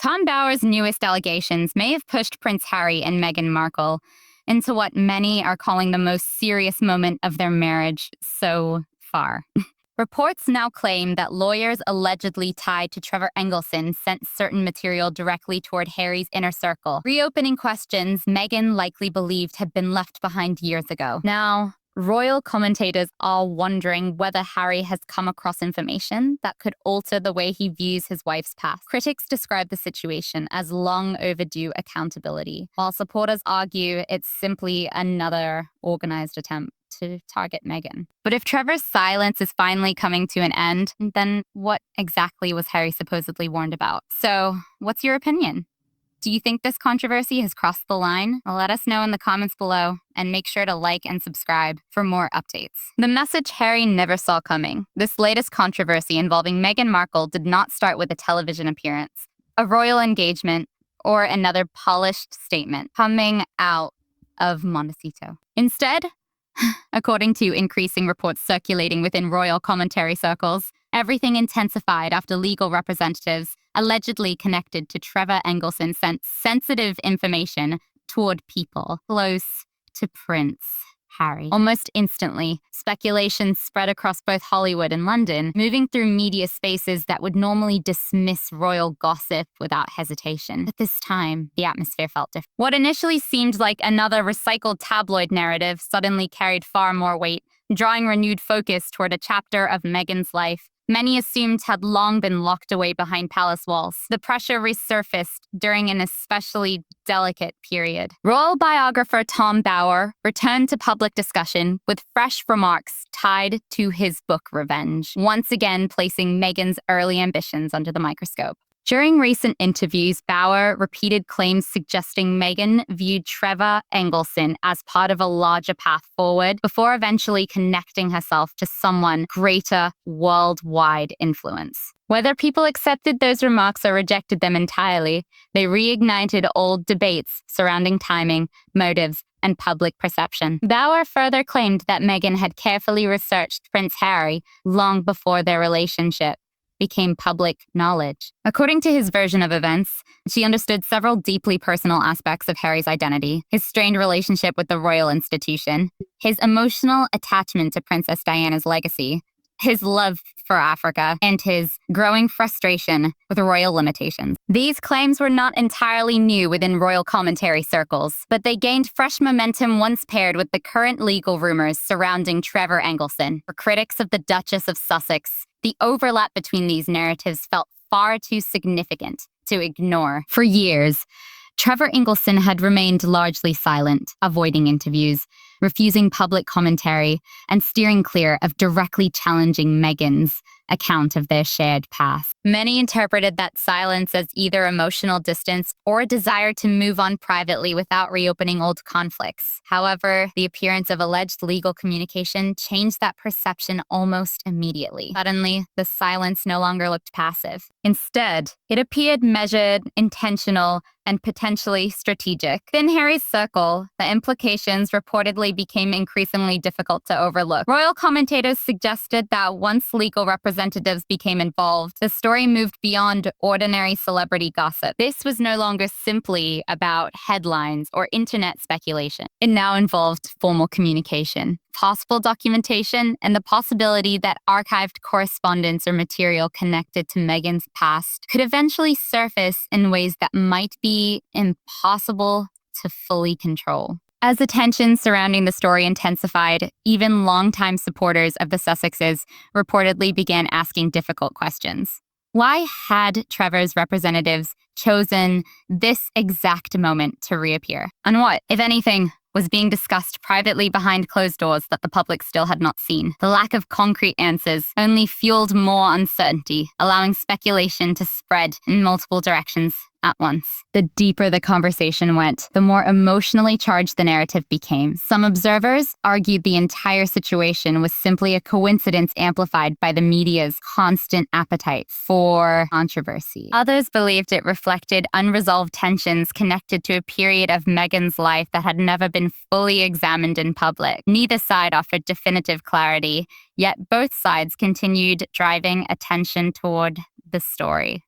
Tom Bower's newest allegations may have pushed Prince Harry and Meghan Markle into what many are calling the most serious moment of their marriage so far. Reports now claim that lawyers allegedly tied to Trevor Engelson sent certain material directly toward Harry's inner circle, reopening questions Meghan likely believed had been left behind years ago. Now, royal commentators are wondering whether Harry has come across information that could alter the way he views his wife's past. Critics describe the situation as long overdue accountability, while supporters argue it's simply another organized attempt to target Meghan. But if Trevor's silence is finally coming to an end, then what exactly was Harry supposedly warned about? So, what's your opinion? Do you think this controversy has crossed the line? Let us know in the comments below, and make sure to like and subscribe for more updates. The message Harry never saw coming. This latest controversy involving Meghan Markle did not start with a television appearance, a royal engagement, or another polished statement coming out of Montecito. Instead, according to increasing reports circulating within royal commentary circles, everything intensified after legal representatives allegedly connected to Trevor Engelson sent sensitive information toward people close to Prince Harry. Almost instantly, speculation spread across both Hollywood and London, moving through media spaces that would normally dismiss royal gossip without hesitation. But this time, the atmosphere felt different. What initially seemed like another recycled tabloid narrative suddenly carried far more weight, drawing renewed focus toward a chapter of Meghan's life many assumed had long been locked away behind palace walls. The pressure resurfaced during an especially delicate period. Royal biographer Tom Bower returned to public discussion with fresh remarks tied to his book Revenge, once again placing Meghan's early ambitions under the microscope. During recent interviews, Bower repeated claims suggesting Meghan viewed Trevor Engelson as part of a larger path forward before eventually connecting herself to someone greater worldwide influence. Whether people accepted those remarks or rejected them entirely, they reignited old debates surrounding timing, motives, and public perception. Bower further claimed that Meghan had carefully researched Prince Harry long before their relationship became public knowledge. According to his version of events, she understood several deeply personal aspects of Harry's identity: his strained relationship with the royal institution, his emotional attachment to Princess Diana's legacy, his love for Africa, and his growing frustration with royal limitations. These claims were not entirely new within royal commentary circles, but they gained fresh momentum once paired with the current legal rumors surrounding Trevor Engelson. For critics of the Duchess of Sussex, the overlap between these narratives felt far too significant to ignore. For years, Trevor Engelson had remained largely silent, avoiding interviews, refusing public commentary, and steering clear of directly challenging Meghan's account of their shared past. Many interpreted that silence as either emotional distance or a desire to move on privately without reopening old conflicts. However, the appearance of alleged legal communication changed that perception almost immediately. Suddenly, the silence no longer looked passive. Instead, it appeared measured, intentional, and potentially strategic. Within Harry's circle, the implications reportedly became increasingly difficult to overlook. Royal commentators suggested that once legal representatives became involved, the story moved beyond ordinary celebrity gossip. This was no longer simply about headlines or internet speculation. It now involved formal communication, possible documentation, and the possibility that archived correspondence or material connected to Meghan's past could eventually surface in ways that might be impossible to fully control. As the tension surrounding the story intensified, even longtime supporters of the Sussexes reportedly began asking difficult questions. Why had Trevor's representatives chosen this exact moment to reappear? And what, if anything, was being discussed privately behind closed doors that the public still had not seen? The lack of concrete answers only fueled more uncertainty, allowing speculation to spread in multiple directions at once. The deeper the conversation went, the more emotionally charged the narrative became. Some observers argued the entire situation was simply a coincidence amplified by the media's constant appetite for controversy. Others believed it reflected unresolved tensions connected to a period of Meghan's life that had never been fully examined in public. Neither side offered definitive clarity, yet both sides continued driving attention toward the story.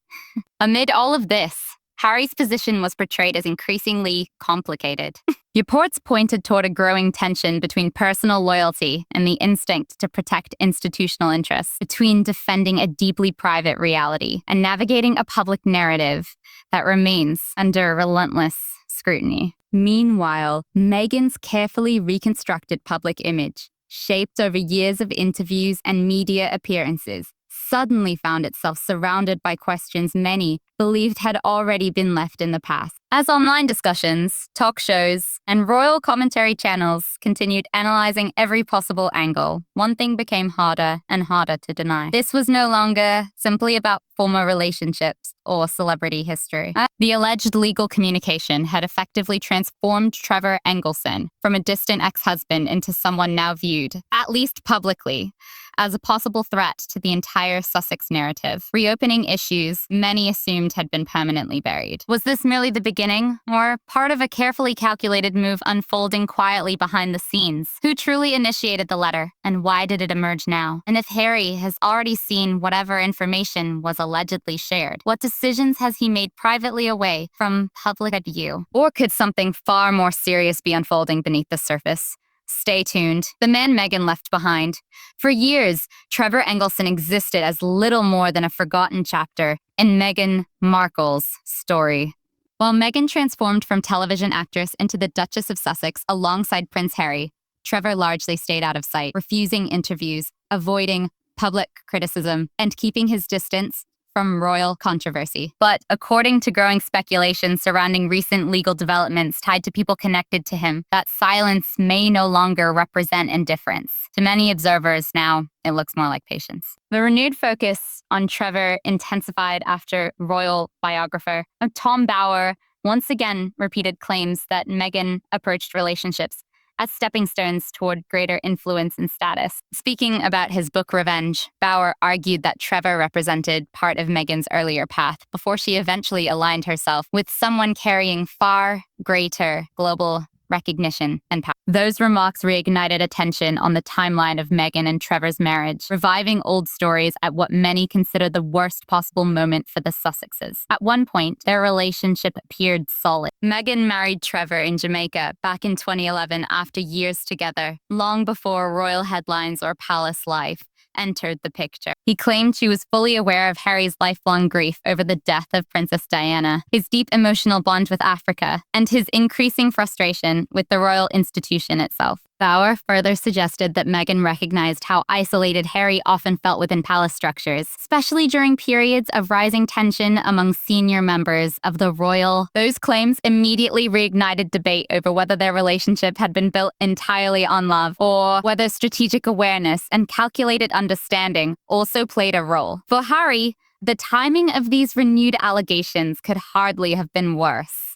Amid all of this, Harry's position was portrayed as increasingly complicated. Reports pointed toward a growing tension between personal loyalty and the instinct to protect institutional interests, between defending a deeply private reality and navigating a public narrative that remains under relentless scrutiny. Meanwhile, Meghan's carefully reconstructed public image, shaped over years of interviews and media appearances, suddenly found itself surrounded by questions many believed had already been left in the past. As online discussions, talk shows, and royal commentary channels continued analyzing every possible angle, one thing became harder and harder to deny. This was no longer simply about former relationships or celebrity history. The alleged legal communication had effectively transformed Trevor Engelson from a distant ex-husband into someone now viewed, at least publicly, as a possible threat to the entire Sussex narrative, reopening issues many assumed had been permanently buried. Was this merely the beginning, or part of a carefully calculated move unfolding quietly behind the scenes? Who truly initiated the letter, and why did it emerge now? And if Harry has already seen whatever information was allegedly shared, what decisions has he made privately away from public view? Or could something far more serious be unfolding beneath the surface? Stay tuned. The man Meghan left behind. For years, Trevor Engelson existed as little more than a forgotten chapter in Meghan Markle's story. While Meghan transformed from television actress into the Duchess of Sussex alongside Prince Harry, Trevor largely stayed out of sight, refusing interviews, avoiding public criticism, and keeping his distance from royal controversy. But according to growing speculation surrounding recent legal developments tied to people connected to him, that silence may no longer represent indifference. To many observers now, it looks more like patience. The renewed focus on Trevor intensified after royal biographer Tom Bower once again repeated claims that Meghan approached relationships as stepping stones toward greater influence and status. Speaking about his book Revenge, Bower argued that Trevor represented part of Meghan's earlier path before she eventually aligned herself with someone carrying far greater global recognition and power. Those remarks reignited attention on the timeline of Meghan and Trevor's marriage, reviving old stories at what many consider the worst possible moment for the Sussexes. At one point, their relationship appeared solid. Meghan married Trevor in Jamaica back in 2011 after years together, long before royal headlines or palace life entered the picture. He claimed she was fully aware of Harry's lifelong grief over the death of Princess Diana, his deep emotional bond with Africa, and his increasing frustration with the royal institution itself. Bower further suggested that Meghan recognized how isolated Harry often felt within palace structures, especially during periods of rising tension among senior members of the royal. Those claims immediately reignited debate over whether their relationship had been built entirely on love, or whether strategic awareness and calculated understanding also played a role. For Harry, the timing of these renewed allegations could hardly have been worse.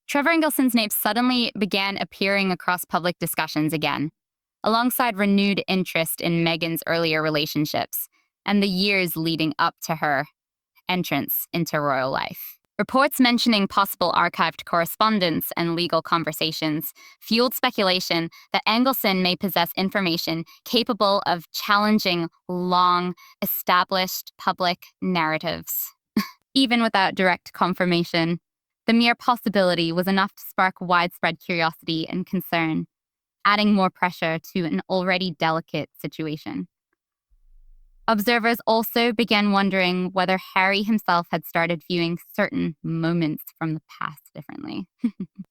Trevor Engelson's name suddenly began appearing across public discussions again, alongside renewed interest in Meghan's earlier relationships and the years leading up to her entrance into royal life. Reports mentioning possible archived correspondence and legal conversations fueled speculation that Engelson may possess information capable of challenging long-established public narratives. Even without direct confirmation, the mere possibility was enough to spark widespread curiosity and concern, adding more pressure to an already delicate situation. Observers also began wondering whether Harry himself had started viewing certain moments from the past differently.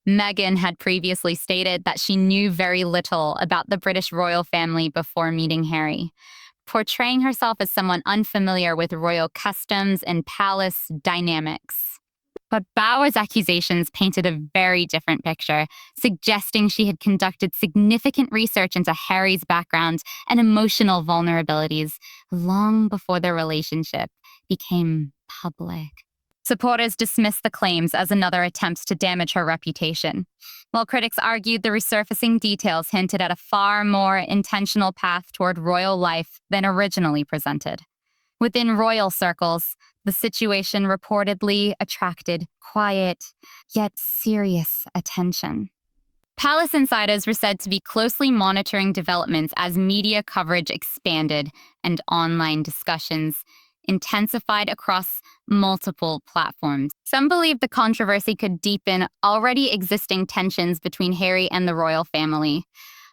Meghan had previously stated that she knew very little about the British royal family before meeting Harry, portraying herself as someone unfamiliar with royal customs and palace dynamics. But Bower's accusations painted a very different picture, suggesting she had conducted significant research into Harry's background and emotional vulnerabilities long before their relationship became public. Supporters dismissed the claims as another attempt to damage her reputation, while critics argued the resurfacing details hinted at a far more intentional path toward royal life than originally presented. Within royal circles, the situation reportedly attracted quiet, yet serious attention. Palace insiders were said to be closely monitoring developments as media coverage expanded and online discussions intensified across multiple platforms. Some believe the controversy could deepen already existing tensions between Harry and the royal family,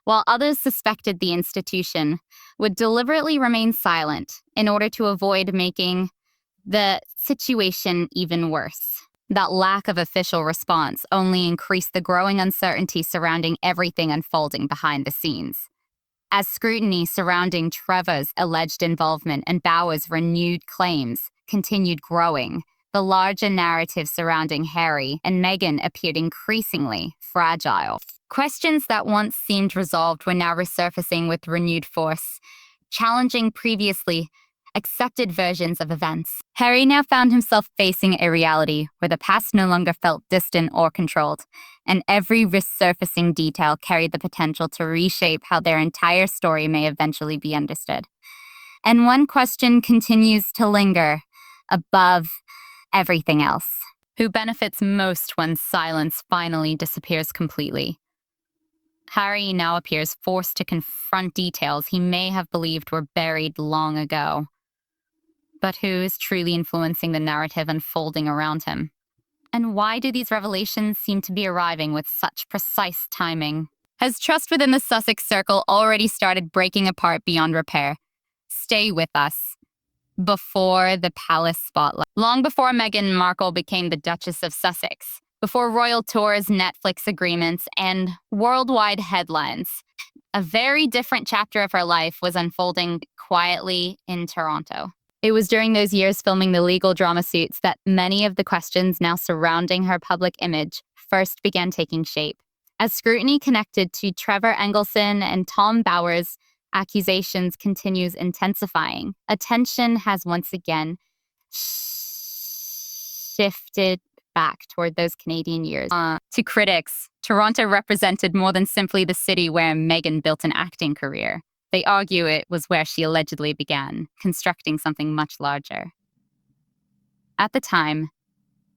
while others suspected the institution would deliberately remain silent in order to avoid making the situation even worse. That lack of official response only increased the growing uncertainty surrounding everything unfolding behind the scenes. As scrutiny surrounding Trevor's alleged involvement and Bower's renewed claims continued growing, the larger narrative surrounding Harry and Meghan appeared increasingly fragile. Questions that once seemed resolved were now resurfacing with renewed force, challenging previously accepted versions of events. Harry now found himself facing a reality where the past no longer felt distant or controlled, and every resurfacing detail carried the potential to reshape how their entire story may eventually be understood. And one question continues to linger above everything else. Who benefits most when silence finally disappears completely? Harry now appears forced to confront details he may have believed were buried long ago. But who is truly influencing the narrative unfolding around him? And why do these revelations seem to be arriving with such precise timing? Has trust within the Sussex circle already started breaking apart beyond repair? Stay with us. Before the palace spotlight. Long before Meghan Markle became the Duchess of Sussex, before royal tours, Netflix agreements, and worldwide headlines, a very different chapter of her life was unfolding quietly in Toronto. It was during those years filming the legal drama suits that many of the questions now surrounding her public image first began taking shape. As scrutiny connected to Trevor Engelson and Tom Bower's accusations continues intensifying, attention has once again shifted back toward those Canadian years. To critics, Toronto represented more than simply the city where Meghan built an acting career. They argue it was where she allegedly began, constructing something much larger. At the time,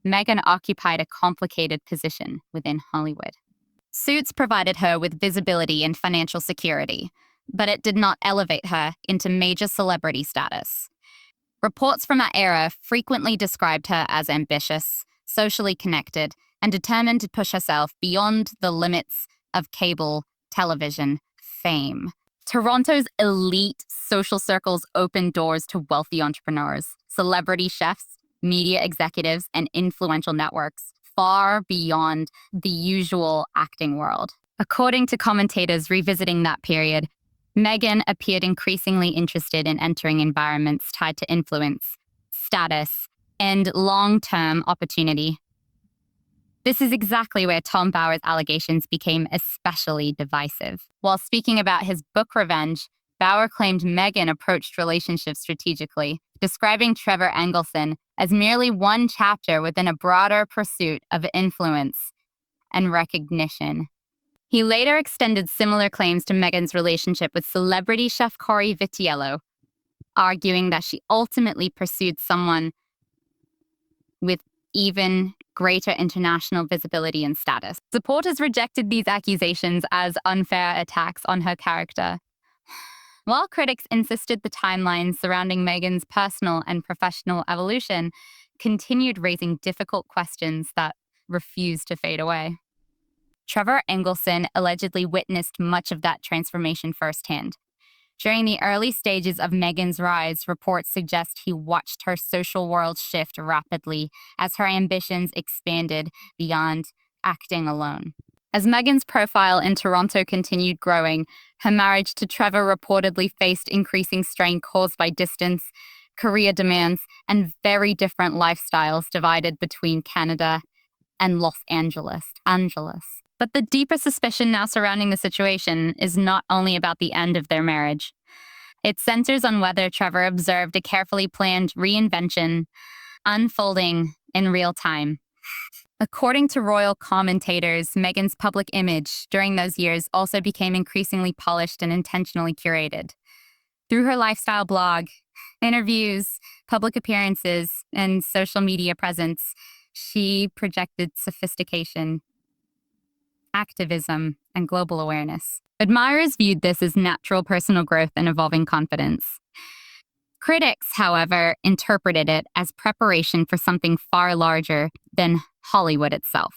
Meghan occupied a complicated position within Hollywood. Suits provided her with visibility and financial security, but it did not elevate her into major celebrity status. Reports from that era frequently described her as ambitious, socially connected, and determined to push herself beyond the limits of cable television fame. Toronto's elite social circles opened doors to wealthy entrepreneurs, celebrity chefs, media executives, and influential networks far beyond the usual acting world. According to commentators revisiting that period, Meghan appeared increasingly interested in entering environments tied to influence, status, and long-term opportunity. This is exactly where Tom Bower's allegations became especially divisive. While speaking about his book Revenge, Bower claimed Meghan approached relationships strategically, describing Trevor Engelson as merely one chapter within a broader pursuit of influence and recognition. He later extended similar claims to Meghan's relationship with celebrity chef Corey Vitiello, arguing that she ultimately pursued someone with even greater international visibility and status. Supporters rejected these accusations as unfair attacks on her character, while critics insisted the timelines surrounding Meghan's personal and professional evolution continued raising difficult questions that refused to fade away. Trevor Engelson allegedly witnessed much of that transformation firsthand. During the early stages of Meghan's rise, reports suggest he watched her social world shift rapidly as her ambitions expanded beyond acting alone. As Meghan's profile in Toronto continued growing, her marriage to Trevor reportedly faced increasing strain caused by distance, career demands, and very different lifestyles divided between Canada and Los Angeles. But the deeper suspicion now surrounding the situation is not only about the end of their marriage. It centers on whether Trevor observed a carefully planned reinvention unfolding in real time. According to royal commentators, Meghan's public image during those years also became increasingly polished and intentionally curated. Through her lifestyle blog, interviews, public appearances, and social media presence, she projected sophistication, activism, and global awareness. Admirers viewed this as natural personal growth and evolving confidence. Critics, however, interpreted it as preparation for something far larger than Hollywood itself.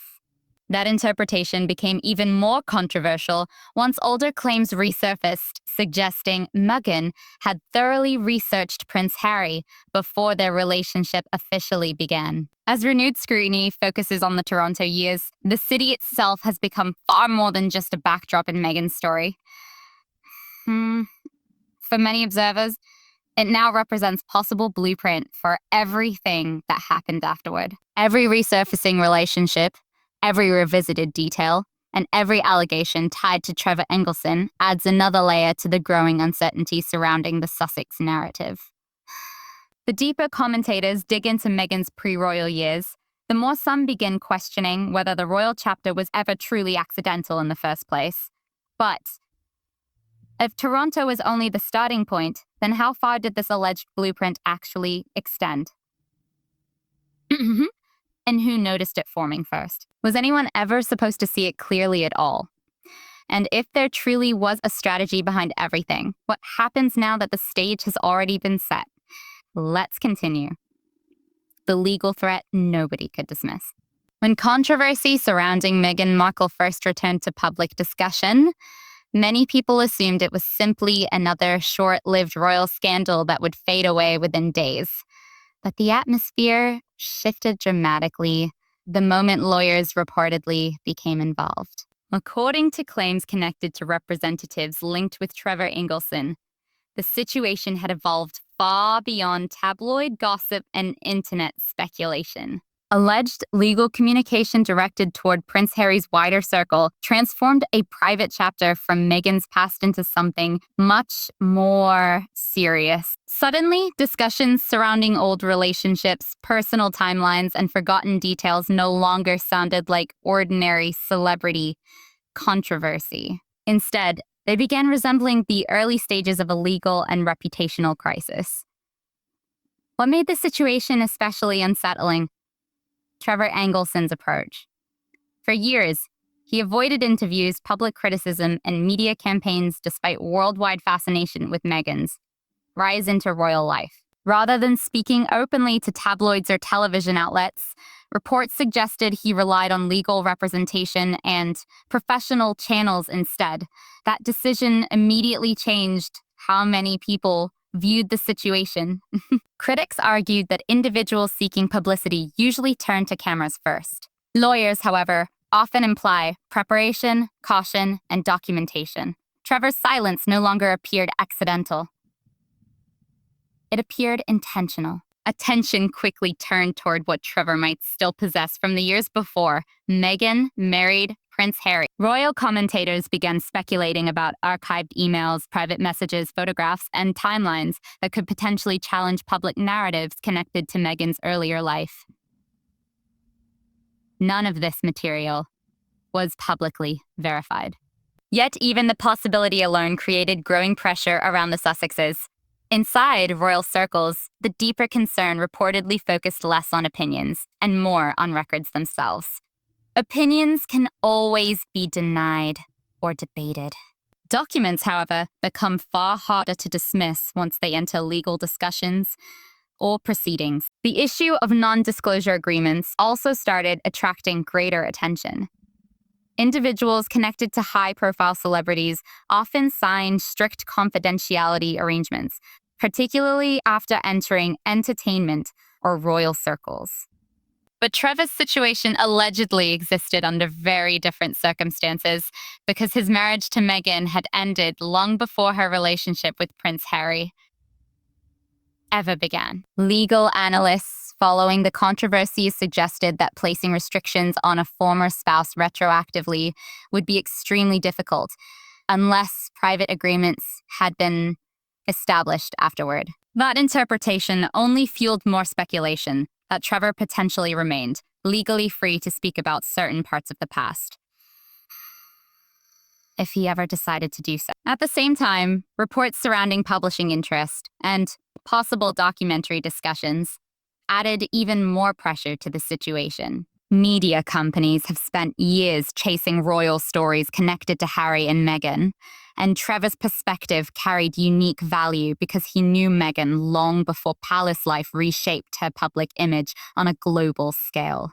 That interpretation became even more controversial once older claims resurfaced, suggesting Meghan had thoroughly researched Prince Harry before their relationship officially began. As renewed scrutiny focuses on the Toronto years, the city itself has become far more than just a backdrop in Meghan's story. For many observers, it now represents possible blueprint for everything that happened afterward. Every resurfacing relationship, every revisited detail, and every allegation tied to Trevor Engelson adds another layer to the growing uncertainty surrounding the Sussex narrative. The deeper commentators dig into Meghan's pre-royal years, the more some begin questioning whether the royal chapter was ever truly accidental in the first place. But if Toronto was only the starting point, then how far did this alleged blueprint actually extend? And who noticed it forming first? Was anyone ever supposed to see it clearly at all? And if there truly was a strategy behind everything, what happens now that the stage has already been set? Let's continue. The legal threat nobody could dismiss. When controversy surrounding Meghan Markle first returned to public discussion, many people assumed it was simply another short-lived royal scandal that would fade away within days. But the atmosphere shifted dramatically the moment lawyers reportedly became involved. According to claims connected to representatives linked with Trevor Engelson, the situation had evolved far beyond tabloid gossip and internet speculation. Alleged legal communication directed toward Prince Harry's wider circle transformed a private chapter from Meghan's past into something much more serious. Suddenly, discussions surrounding old relationships, personal timelines, and forgotten details no longer sounded like ordinary celebrity controversy. Instead, they began resembling the early stages of a legal and reputational crisis. What made the situation especially unsettling? Trevor Engelson's approach. For years, he avoided interviews, public criticism, and media campaigns despite worldwide fascination with Meghan's rise into royal life. Rather than speaking openly to tabloids or television outlets, reports suggested he relied on legal representation and professional channels instead. That decision immediately changed how many people viewed the situation. Critics argued that individuals seeking publicity usually turn to cameras first. Lawyers, however, often imply preparation, caution, and documentation. Trevor's silence no longer appeared accidental. It appeared intentional. Attention quickly turned toward what Trevor might still possess from the years before Meghan married Prince Harry. Royal commentators began speculating about archived emails, private messages, photographs, and timelines that could potentially challenge public narratives connected to Meghan's earlier life. None of this material was publicly verified. Yet even the possibility alone created growing pressure around the Sussexes. Inside royal circles, the deeper concern reportedly focused less on opinions and more on records themselves. Opinions can always be denied or debated. Documents, however, become far harder to dismiss once they enter legal discussions or proceedings. The issue of non-disclosure agreements also started attracting greater attention. Individuals connected to high-profile celebrities often sign strict confidentiality arrangements, particularly after entering entertainment or royal circles. But Trevor's situation allegedly existed under very different circumstances because his marriage to Meghan had ended long before her relationship with Prince Harry ever began. Legal analysts following the controversies suggested that placing restrictions on a former spouse retroactively would be extremely difficult unless private agreements had been established afterward. That interpretation only fueled more speculation that Trevor potentially remained legally free to speak about certain parts of the past, if he ever decided to do so. At the same time, reports surrounding publishing interest and possible documentary discussions added even more pressure to the situation. Media companies have spent years chasing royal stories connected to Harry and Meghan, and Trevor's perspective carried unique value because he knew Meghan long before palace life reshaped her public image on a global scale.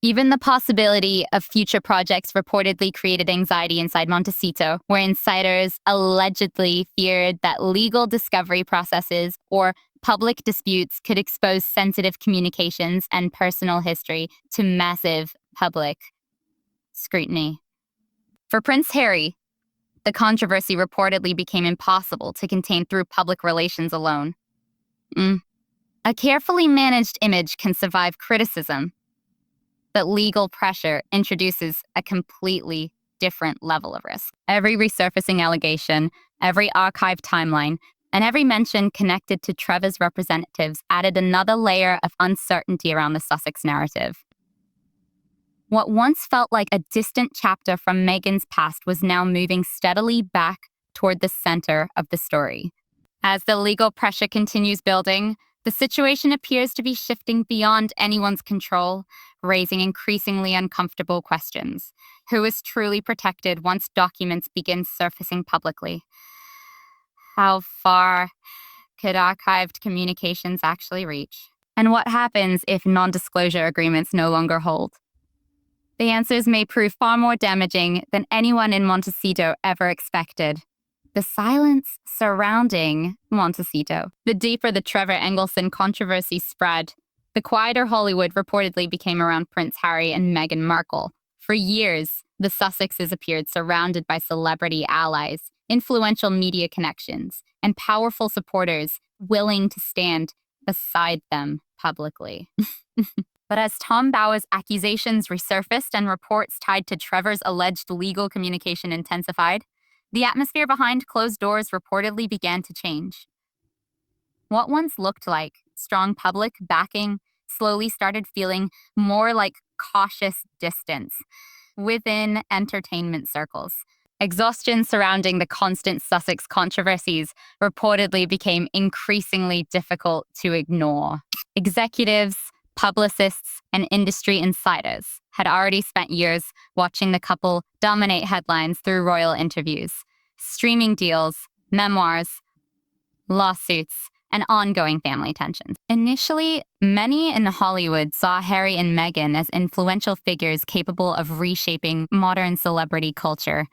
Even the possibility of future projects reportedly created anxiety inside Montecito, where insiders allegedly feared that legal discovery processes or public disputes could expose sensitive communications and personal history to massive public scrutiny. For Prince Harry, the controversy reportedly became impossible to contain through public relations alone. A carefully managed image can survive criticism, but legal pressure introduces a completely different level of risk. Every resurfacing allegation, every archived timeline, and every mention connected to Trevor's representatives added another layer of uncertainty around the Sussex narrative. What once felt like a distant chapter from Meghan's past was now moving steadily back toward the center of the story. As the legal pressure continues building, the situation appears to be shifting beyond anyone's control, raising increasingly uncomfortable questions. Who is truly protected once documents begin surfacing publicly? How far could archived communications actually reach? And what happens if non-disclosure agreements no longer hold? The answers may prove far more damaging than anyone in Montecito ever expected. The silence surrounding Montecito. The deeper the Trevor Engelson controversy spread, the quieter Hollywood reportedly became around Prince Harry and Meghan Markle. For years, the Sussexes appeared surrounded by celebrity allies, influential media connections, and powerful supporters willing to stand beside them publicly. But as Tom Bower's accusations resurfaced and reports tied to Trevor's alleged legal communication intensified, the atmosphere behind closed doors reportedly began to change. What once looked like strong public backing slowly started feeling more like cautious distance within entertainment circles. Exhaustion surrounding the constant Sussex controversies reportedly became increasingly difficult to ignore. Executives, publicists, and industry insiders had already spent years watching the couple dominate headlines through royal interviews, streaming deals, memoirs, lawsuits, and ongoing family tensions. Initially, many in Hollywood saw Harry and Meghan as influential figures capable of reshaping modern celebrity culture.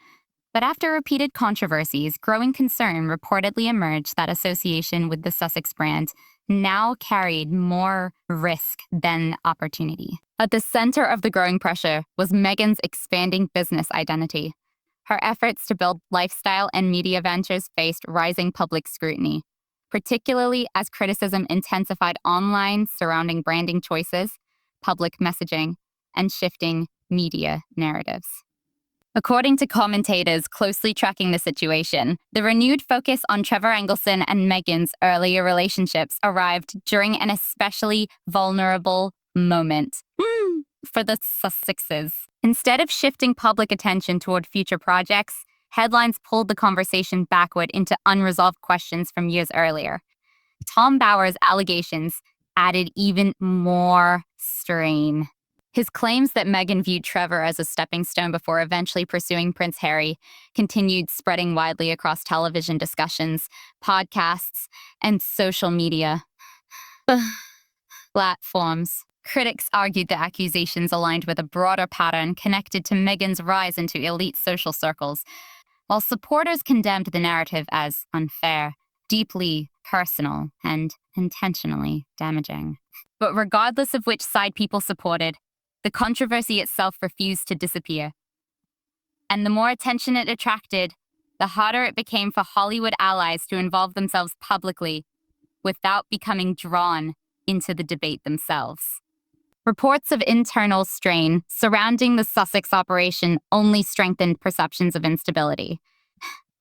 But after repeated controversies, growing concern reportedly emerged that association with the Sussex brand now carried more risk than opportunity. At the center of the growing pressure was Meghan's expanding business identity. Her efforts to build lifestyle and media ventures faced rising public scrutiny, particularly as criticism intensified online surrounding branding choices, public messaging, and shifting media narratives. According to commentators closely tracking the situation, the renewed focus on Trevor Engelson and Meghan's earlier relationships arrived during an especially vulnerable moment for the Sussexes. Instead of shifting public attention toward future projects, headlines pulled the conversation backward into unresolved questions from years earlier. Tom Bower's allegations added even more strain. His claims that Meghan viewed Trevor as a stepping stone before eventually pursuing Prince Harry continued spreading widely across television discussions, podcasts, and social media platforms. Critics argued the accusations aligned with a broader pattern connected to Meghan's rise into elite social circles, while supporters condemned the narrative as unfair, deeply personal, and intentionally damaging. But regardless of which side people supported, the controversy itself refused to disappear. And the more attention it attracted, the harder it became for Hollywood allies to involve themselves publicly without becoming drawn into the debate themselves. Reports of internal strain surrounding the Sussex operation only strengthened perceptions of instability.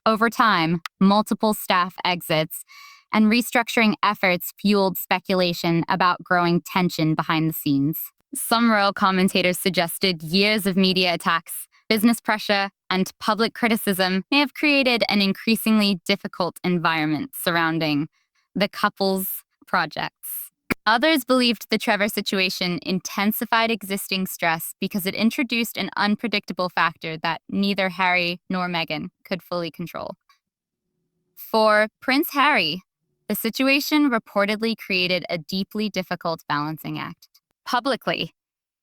Over time, multiple staff exits and restructuring efforts fueled speculation about growing tension behind the scenes. Some royal commentators suggested years of media attacks, business pressure, and public criticism may have created an increasingly difficult environment surrounding the couple's projects. Others believed the Trevor situation intensified existing stress because it introduced an unpredictable factor that neither Harry nor Meghan could fully control. For Prince Harry, the situation reportedly created a deeply difficult balancing act. Publicly,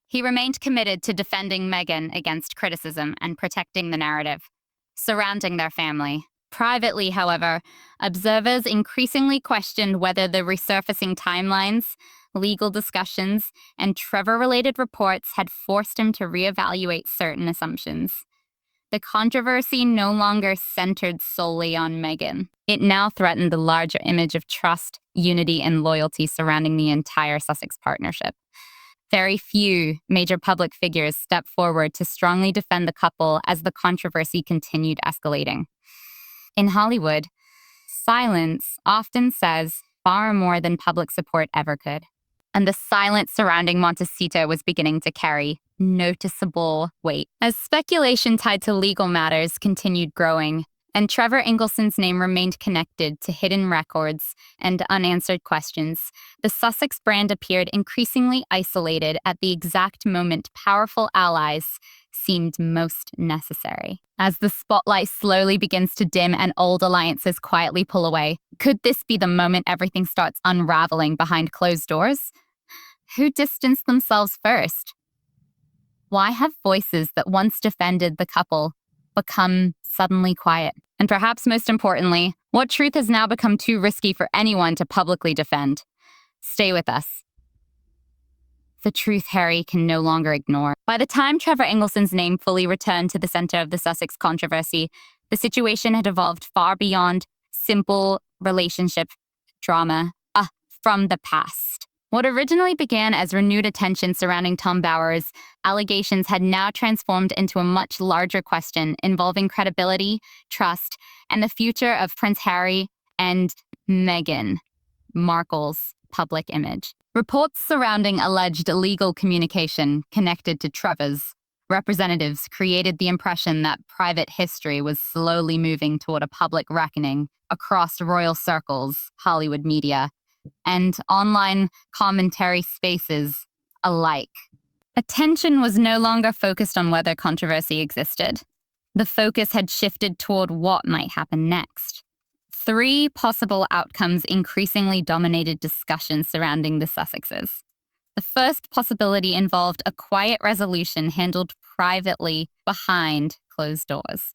he remained committed to defending Meghan against criticism and protecting the narrative surrounding their family. Privately, however, observers increasingly questioned whether the resurfacing timelines, legal discussions, and Trevor-related reports had forced him to reevaluate certain assumptions. The controversy no longer centered solely on Meghan. It now threatened the larger image of trust, unity, and loyalty surrounding the entire Sussex partnership. Very few major public figures stepped forward to strongly defend the couple as the controversy continued escalating. In Hollywood, silence often says far more than public support ever could. And the silence surrounding Montecito was beginning to carry noticeable weight. As speculation tied to legal matters continued growing, and Trevor Engelson's name remained connected to hidden records and unanswered questions, the Sussex brand appeared increasingly isolated at the exact moment powerful allies seemed most necessary. As the spotlight slowly begins to dim and old alliances quietly pull away, could this be the moment everything starts unraveling behind closed doors? Who distanced themselves first? Why have voices that once defended the couple become suddenly quiet? And perhaps most importantly, what truth has now become too risky for anyone to publicly defend? Stay with us. The truth Harry can no longer ignore. By the time Trevor Engelson's name fully returned to the center of the Sussex controversy, the situation had evolved far beyond simple relationship drama from the past. What originally began as renewed attention surrounding Tom Bower's allegations had now transformed into a much larger question involving credibility, trust, and the future of Prince Harry and Meghan Markle's public image. Reports surrounding alleged illegal communication connected to Trevor's representatives created the impression that private history was slowly moving toward a public reckoning across royal circles, Hollywood media, and online commentary spaces alike. Attention was no longer focused on whether controversy existed. The focus had shifted toward what might happen next. Three possible outcomes increasingly dominated discussions surrounding the Sussexes. The first possibility involved a quiet resolution handled privately behind closed doors.